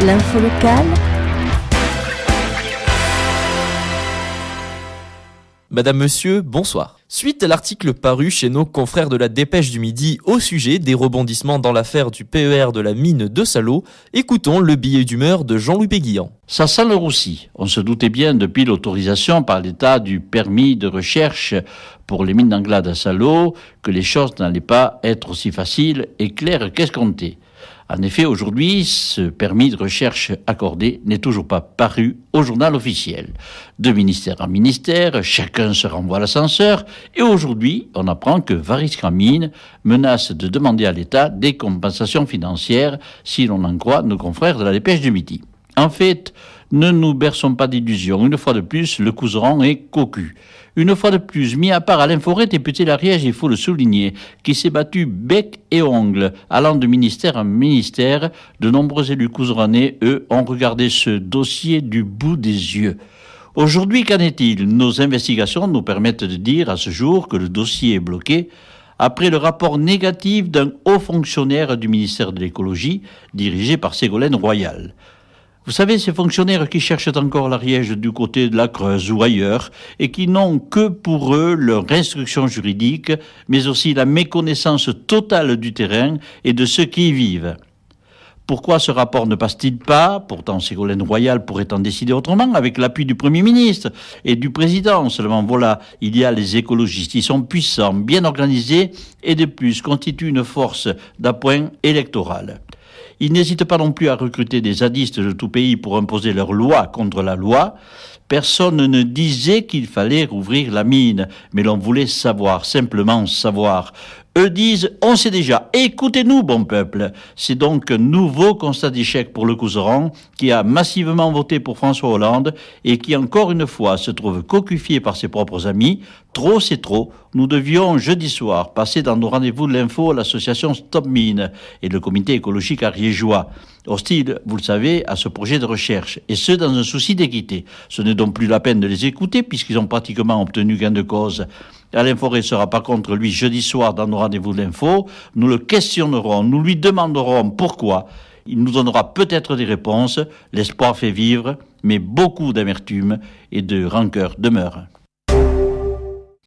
L'info locale. Madame, Monsieur, bonsoir. Suite à l'article paru chez nos confrères de la Dépêche du Midi au sujet des rebondissements dans l'affaire du PER de la mine de Salau, écoutons le billet d'humeur de Jean-Louis Péguillan. Ça sent le roussi. On se doutait bien depuis l'autorisation par l'État du permis de recherche pour les mines d'Anglade à Salau que les choses n'allaient pas être aussi faciles et claires qu'escomptées. En effet, aujourd'hui, ce permis de recherche accordé n'est toujours pas paru au journal officiel. De ministère en ministère, chacun se renvoie l'ascenseur et aujourd'hui, on apprend que Variscan Mines menace de demander à l'État des compensations financières si l'on en croit nos confrères de la Dépêche du Midi. En fait, ne nous berçons pas d'illusions. Une fois de plus, le couseron est cocu. Une fois de plus, mis à part Alain Forêt, député l'Ariège, il faut le souligner, qui s'est battu bec et ongles, allant de ministère en ministère. De nombreux élus couseronnais, eux, ont regardé ce dossier du bout des yeux. Aujourd'hui, qu'en est-il ? Nos investigations nous permettent de dire à ce jour que le dossier est bloqué après le rapport négatif d'un haut fonctionnaire du ministère de l'Écologie, dirigé par Ségolène Royal. Vous savez, ces fonctionnaires qui cherchent encore l'Ariège du côté de la Creuse ou ailleurs et qui n'ont que pour eux leur instruction juridique, mais aussi la méconnaissance totale du terrain et de ceux qui y vivent. Pourquoi ce rapport ne passe-t-il pas ? Pourtant, Ségolène Royal pourrait en décider autrement avec l'appui du Premier ministre et du Président. Seulement voilà, il y a les écologistes. Ils sont puissants, bien organisés et de plus constituent une force d'appoint électorale. Ils n'hésitent pas non plus à recruter des zadistes de tout pays pour imposer leur loi contre la loi. Personne ne disait qu'il fallait rouvrir la mine, mais l'on voulait savoir, simplement savoir. Eux disent, on sait déjà, écoutez-nous, bon peuple. C'est donc un nouveau constat d'échec pour le couseron, qui a massivement voté pour François Hollande et qui, encore une fois, se trouve cocufié par ses propres amis. Trop, c'est trop. Nous devions, jeudi soir, passer dans nos rendez-vous de l'info l'association Stop Mine et le comité écologique ariégeois. Hostile, vous le savez, à ce projet de recherche, et ce, dans un souci d'équité. Ce n'est donc plus la peine de les écouter, puisqu'ils ont pratiquement obtenu gain de cause. Alain Forêt sera par contre, lui, jeudi soir, dans nos rendez-vous de l'info. Nous le questionnerons, nous lui demanderons pourquoi. Il nous donnera peut-être des réponses. L'espoir fait vivre, mais beaucoup d'amertume et de rancœur demeurent.